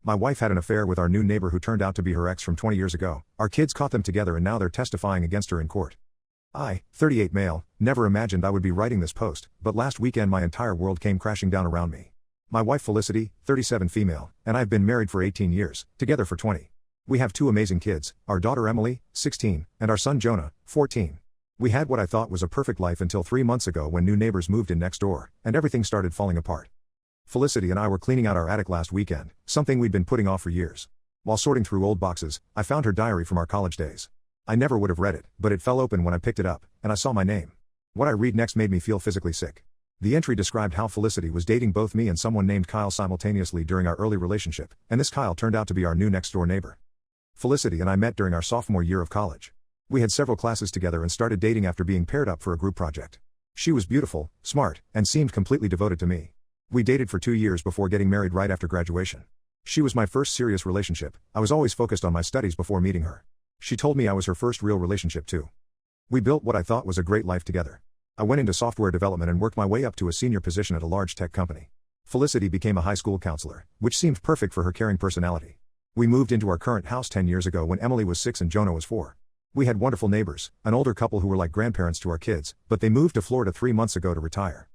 My wife had an affair with our new neighbor who turned out to be her ex from 20 years ago. Our kids caught them together and now they're testifying against her in court. I, 38 male, never imagined I would be writing this post, but last weekend my entire world came crashing down around me. My wife Felicity, 37 female, and I've been married for 18 years, together for 20. We have two amazing kids, our daughter Emily, 16, and our son Jonah, 14. We had what I thought was a perfect life until 3 months ago when new neighbors moved in next door, and everything started falling apart. Felicity and I were cleaning out our attic last weekend, something we'd been putting off for years. While sorting through old boxes, I found her diary from our college days. I never would have read it, but it fell open when I picked it up, and I saw my name. What I read next made me feel physically sick. The entry described how Felicity was dating both me and someone named Kyle simultaneously during our early relationship, and this Kyle turned out to be our new next-door neighbor. Felicity and I met during our sophomore year of college. We had several classes together and started dating after being paired up for a group project. She was beautiful, smart, and seemed completely devoted to me. We dated for 2 years before getting married right after graduation. She was my first serious relationship. I was always focused on my studies before meeting her. She told me I was her first real relationship too. We built what I thought was a great life together. I went into software development and worked my way up to a senior position at a large tech company. Felicity became a high school counselor, which seemed perfect for her caring personality. We moved into our current house 10 years ago when Emily was 6 and Jonah was 4. We had wonderful neighbors, an older couple who were like grandparents to our kids, but they moved to Florida 3 months ago to retire.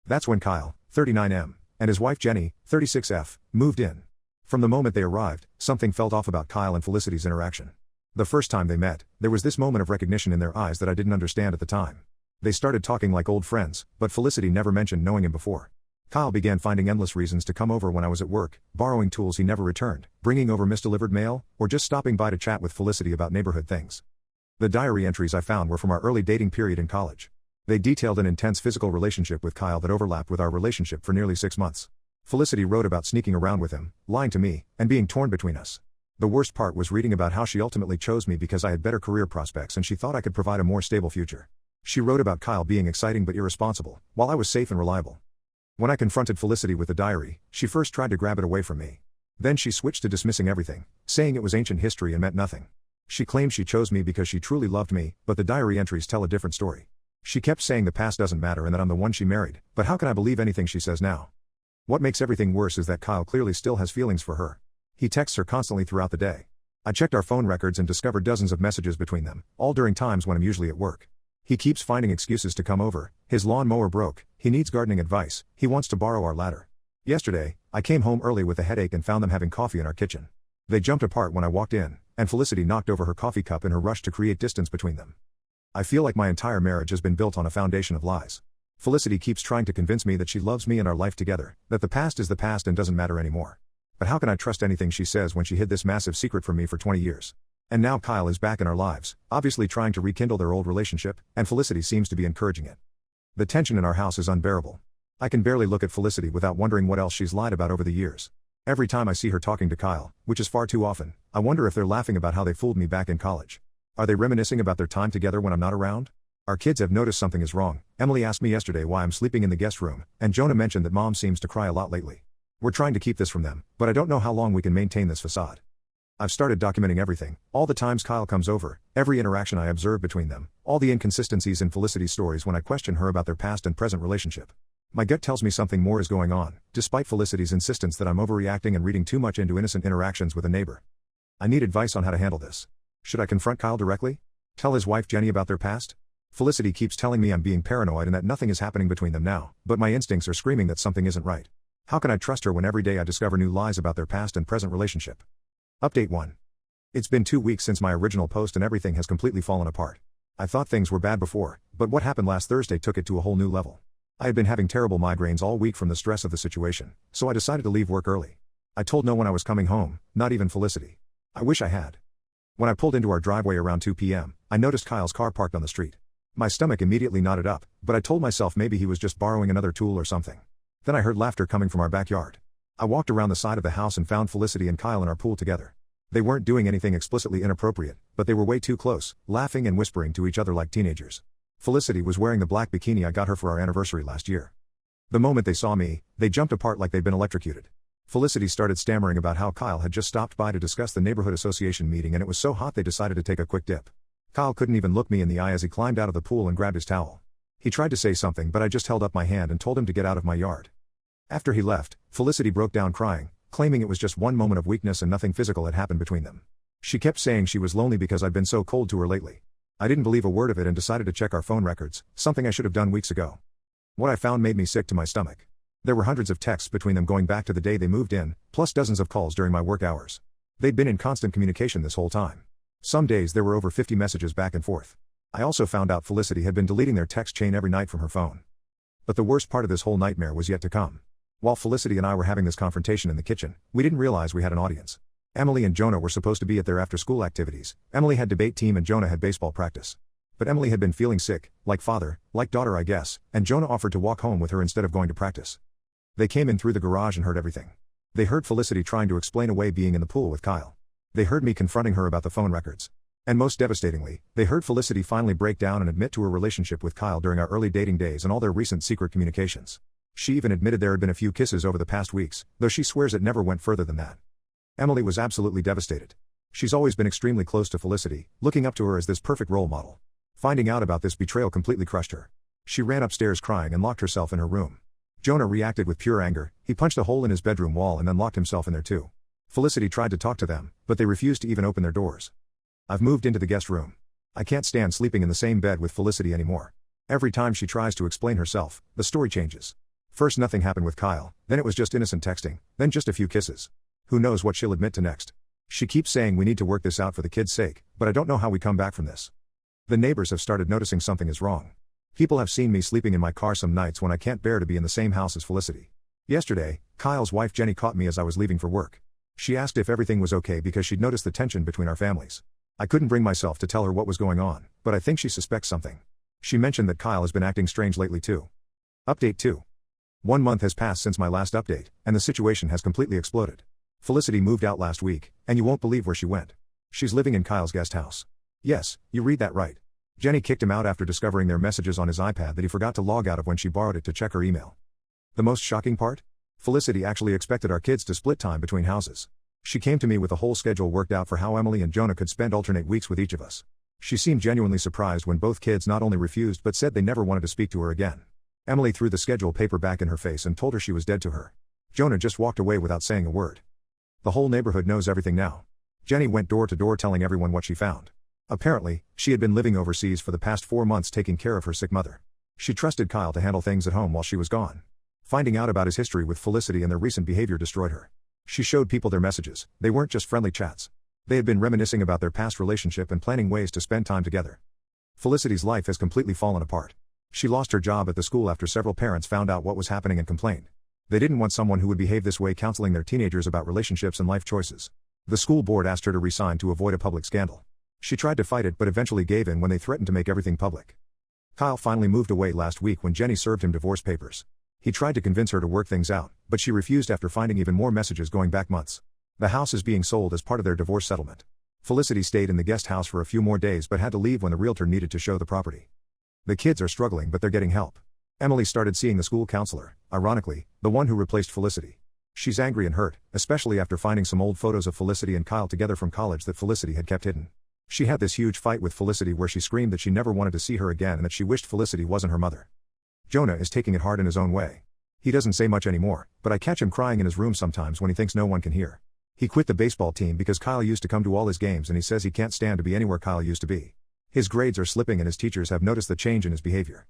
That's when Kyle, 39M, and his wife Jenny, 36F, moved in. From the moment they arrived, something felt off about Kyle and Felicity's interaction. The first time they met, there was this moment of recognition in their eyes that I didn't understand at the time. They started talking like old friends, but Felicity never mentioned knowing him before. Kyle began finding endless reasons to come over when I was at work, borrowing tools he never returned, bringing over misdelivered mail, or just stopping by to chat with Felicity about neighborhood things. The diary entries I found were from our early dating period in college. They detailed an intense physical relationship with Kyle that overlapped with our relationship for nearly 6 months. Felicity wrote about sneaking around with him, lying to me, and being torn between us. The worst part was reading about how she ultimately chose me because I had better career prospects and she thought I could provide a more stable future. She wrote about Kyle being exciting but irresponsible, while I was safe and reliable. When I confronted Felicity with the diary, she first tried to grab it away from me. Then she switched to dismissing everything, saying it was ancient history and meant nothing. She claimed she chose me because she truly loved me, but the diary entries tell a different story. She kept saying the past doesn't matter and that I'm the one she married, but how can I believe anything she says now? What makes everything worse is that Kyle clearly still has feelings for her. He texts her constantly throughout the day. I checked our phone records and discovered dozens of messages between them, all during times when I'm usually at work. He keeps finding excuses to come over. His lawnmower broke, he needs gardening advice, he wants to borrow our ladder. Yesterday, I came home early with a headache and found them having coffee in our kitchen. They jumped apart when I walked in, and Felicity knocked over her coffee cup in her rush to create distance between them. I feel like my entire marriage has been built on a foundation of lies. Felicity keeps trying to convince me that she loves me and our life together, that the past is the past and doesn't matter anymore. But how can I trust anything she says when she hid this massive secret from me for 20 years? And now Kyle is back in our lives, obviously trying to rekindle their old relationship, and Felicity seems to be encouraging it. The tension in our house is unbearable. I can barely look at Felicity without wondering what else she's lied about over the years. Every time I see her talking to Kyle, which is far too often, I wonder if they're laughing about how they fooled me back in college. Are they reminiscing about their time together when I'm not around? Our kids have noticed something is wrong. Emily asked me yesterday why I'm sleeping in the guest room, and Jonah mentioned that mom seems to cry a lot lately. We're trying to keep this from them, but I don't know how long we can maintain this facade. I've started documenting everything, all the times Kyle comes over, every interaction I observe between them, all the inconsistencies in Felicity's stories when I question her about their past and present relationship. My gut tells me something more is going on, despite Felicity's insistence that I'm overreacting and reading too much into innocent interactions with a neighbor. I need advice on how to handle this. Should I confront Kyle directly? Tell his wife Jenny about their past? Felicity keeps telling me I'm being paranoid and that nothing is happening between them now, but my instincts are screaming that something isn't right. How can I trust her when every day I discover new lies about their past and present relationship? Update 1. It's been 2 weeks since my original post and everything has completely fallen apart. I thought things were bad before, but what happened last Thursday took it to a whole new level. I had been having terrible migraines all week from the stress of the situation, so I decided to leave work early. I told no one I was coming home, not even Felicity. I wish I had. When I pulled into our driveway around 2 p.m., I noticed Kyle's car parked on the street. My stomach immediately knotted up, but I told myself maybe he was just borrowing another tool or something. Then I heard laughter coming from our backyard. I walked around the side of the house and found Felicity and Kyle in our pool together. They weren't doing anything explicitly inappropriate, but they were way too close, laughing and whispering to each other like teenagers. Felicity was wearing the black bikini I got her for our anniversary last year. The moment they saw me, they jumped apart like they'd been electrocuted. Felicity started stammering about how Kyle had just stopped by to discuss the neighborhood association meeting and it was so hot they decided to take a quick dip. Kyle couldn't even look me in the eye as he climbed out of the pool and grabbed his towel. He tried to say something but I just held up my hand and told him to get out of my yard. After he left, Felicity broke down crying, claiming it was just one moment of weakness and nothing physical had happened between them. She kept saying she was lonely because I'd been so cold to her lately. I didn't believe a word of it and decided to check our phone records, something I should have done weeks ago. What I found made me sick to my stomach. There were hundreds of texts between them going back to the day they moved in, plus dozens of calls during my work hours. They'd been in constant communication this whole time. Some days there were over 50 messages back and forth. I also found out Felicity had been deleting their text chain every night from her phone. But the worst part of this whole nightmare was yet to come. While Felicity and I were having this confrontation in the kitchen, we didn't realize we had an audience. Emily and Jonah were supposed to be at their after-school activities. Emily had debate team and Jonah had baseball practice. But Emily had been feeling sick, like father, like daughter I guess, and Jonah offered to walk home with her instead of going to practice. They came in through the garage and heard everything. They heard Felicity trying to explain away being in the pool with Kyle. They heard me confronting her about the phone records. And most devastatingly, they heard Felicity finally break down and admit to her relationship with Kyle during our early dating days and all their recent secret communications. She even admitted there had been a few kisses over the past weeks, though she swears it never went further than that. Emily was absolutely devastated. She's always been extremely close to Felicity, looking up to her as this perfect role model. Finding out about this betrayal completely crushed her. She ran upstairs crying and locked herself in her room. Jonah reacted with pure anger. He punched a hole in his bedroom wall and then locked himself in there too. Felicity tried to talk to them, but they refused to even open their doors. I've moved into the guest room. I can't stand sleeping in the same bed with Felicity anymore. Every time she tries to explain herself, the story changes. First nothing happened with Kyle, then it was just innocent texting, then just a few kisses. Who knows what she'll admit to next. She keeps saying we need to work this out for the kids' sake, but I don't know how we come back from this. The neighbors have started noticing something is wrong. People have seen me sleeping in my car some nights when I can't bear to be in the same house as Felicity. Yesterday, Kyle's wife Jenny caught me as I was leaving for work. She asked if everything was okay because she'd noticed the tension between our families. I couldn't bring myself to tell her what was going on, but I think she suspects something. She mentioned that Kyle has been acting strange lately too. Update 2. 1 month has passed since my last update, and the situation has completely exploded. Felicity moved out last week, and you won't believe where she went. She's living in Kyle's guest house. Yes, you read that right. Jenny kicked him out after discovering their messages on his iPad that he forgot to log out of when she borrowed it to check her email. The most shocking part? Felicity actually expected our kids to split time between houses. She came to me with a whole schedule worked out for how Emily and Jonah could spend alternate weeks with each of us. She seemed genuinely surprised when both kids not only refused but said they never wanted to speak to her again. Emily threw the schedule paper back in her face and told her she was dead to her. Jonah just walked away without saying a word. The whole neighborhood knows everything now. Jenny went door to door telling everyone what she found. Apparently, she had been living overseas for the past 4 months taking care of her sick mother. She trusted Kyle to handle things at home while she was gone. Finding out about his history with Felicity and their recent behavior destroyed her. She showed people their messages. They weren't just friendly chats. They had been reminiscing about their past relationship and planning ways to spend time together. Felicity's life has completely fallen apart. She lost her job at the school after several parents found out what was happening and complained. They didn't want someone who would behave this way counseling their teenagers about relationships and life choices. The school board asked her to resign to avoid a public scandal. She tried to fight it but eventually gave in when they threatened to make everything public. Kyle finally moved away last week when Jenny served him divorce papers. He tried to convince her to work things out, but she refused after finding even more messages going back months. The house is being sold as part of their divorce settlement. Felicity stayed in the guest house for a few more days but had to leave when the realtor needed to show the property. The kids are struggling but they're getting help. Emily started seeing the school counselor, ironically, the one who replaced Felicity. She's angry and hurt, especially after finding some old photos of Felicity and Kyle together from college that Felicity had kept hidden. She had this huge fight with Felicity where she screamed that she never wanted to see her again and that she wished Felicity wasn't her mother. Jonah is taking it hard in his own way. He doesn't say much anymore, but I catch him crying in his room sometimes when he thinks no one can hear. He quit the baseball team because Kyle used to come to all his games and he says he can't stand to be anywhere Kyle used to be. His grades are slipping and his teachers have noticed the change in his behavior.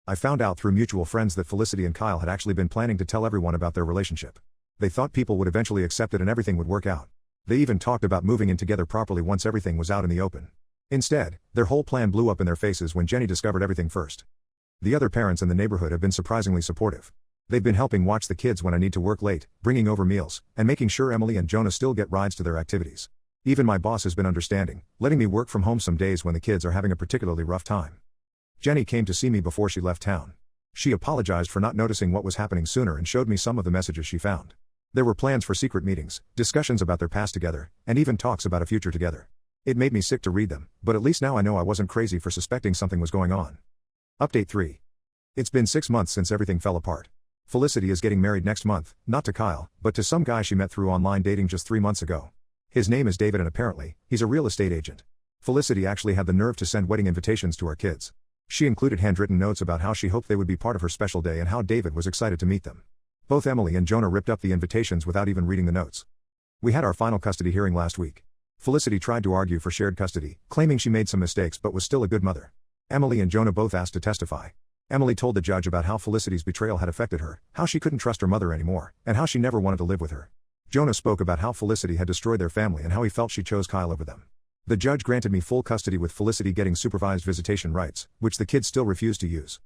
I found out through mutual friends that Felicity and Kyle had actually been planning to tell everyone about their relationship. They thought people would eventually accept it and everything would work out. They even talked about moving in together properly once everything was out in the open. Instead, their whole plan blew up in their faces when Jenny discovered everything first. The other parents in the neighborhood have been surprisingly supportive. They've been helping watch the kids when I need to work late, bringing over meals, and making sure Emily and Jonah still get rides to their activities. Even my boss has been understanding, letting me work from home some days when the kids are having a particularly rough time. Jenny came to see me before she left town. She apologized for not noticing what was happening sooner and showed me some of the messages she found. There were plans for secret meetings, discussions about their past together, and even talks about a future together. It made me sick to read them, but at least now I know I wasn't crazy for suspecting something was going on. Update 3. It's been 6 months since everything fell apart. Felicity is getting married next month, not to Kyle, but to some guy she met through online dating just 3 months ago. His name is David and apparently, he's a real estate agent. Felicity actually had the nerve to send wedding invitations to our kids. She included handwritten notes about how she hoped they would be part of her special day and how David was excited to meet them. Both Emily and Jonah ripped up the invitations without even reading the notes. We had our final custody hearing last week. Felicity tried to argue for shared custody, claiming she made some mistakes but was still a good mother. Emily and Jonah both asked to testify. Emily told the judge about how Felicity's betrayal had affected her, how she couldn't trust her mother anymore, and how she never wanted to live with her. Jonah spoke about how Felicity had destroyed their family and how he felt she chose Kyle over them. The judge granted me full custody with Felicity getting supervised visitation rights, which the kids still refused to use.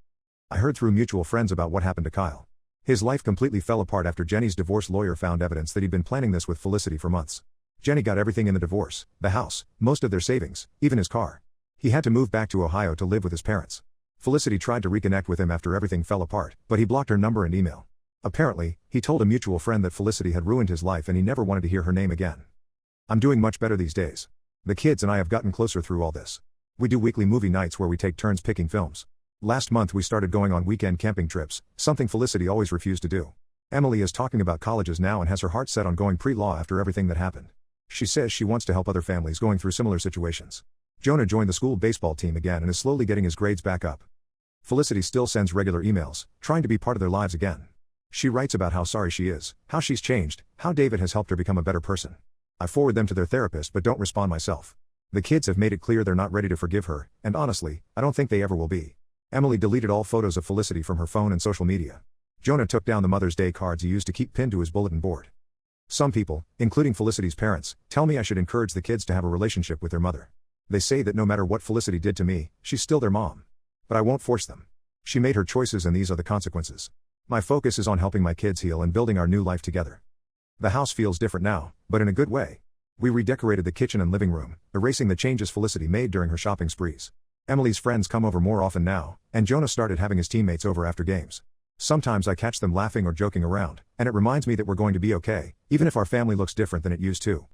I heard through mutual friends about what happened to Kyle. His life completely fell apart after Jenny's divorce lawyer found evidence that he'd been planning this with Felicity for months. Jenny got everything in the divorce, the house, most of their savings, even his car. He had to move back to Ohio to live with his parents. Felicity tried to reconnect with him after everything fell apart, but he blocked her number and email. Apparently, he told a mutual friend that Felicity had ruined his life and he never wanted to hear her name again. I'm doing much better these days. The kids and I have gotten closer through all this. We do weekly movie nights where we take turns picking films. Last month we started going on weekend camping trips, something Felicity always refused to do. Emily is talking about colleges now and has her heart set on going pre-law after everything that happened. She says she wants to help other families going through similar situations. Jonah joined the school baseball team again and is slowly getting his grades back up. Felicity still sends regular emails, trying to be part of their lives again. She writes about how sorry she is, how she's changed, how David has helped her become a better person. I forward them to their therapist but don't respond myself. The kids have made it clear they're not ready to forgive her, and honestly, I don't think they ever will be. Emily deleted all photos of Felicity from her phone and social media. Jonah took down the Mother's Day cards he used to keep pinned to his bulletin board. Some people, including Felicity's parents, tell me I should encourage the kids to have a relationship with their mother. They say that no matter what Felicity did to me, she's still their mom. But I won't force them. She made her choices and these are the consequences. My focus is on helping my kids heal and building our new life together. The house feels different now, but in a good way. We redecorated the kitchen and living room, erasing the changes Felicity made during her shopping sprees. Emily's friends come over more often now, and Jonah started having his teammates over after games. Sometimes I catch them laughing or joking around, and it reminds me that we're going to be okay, even if our family looks different than it used to.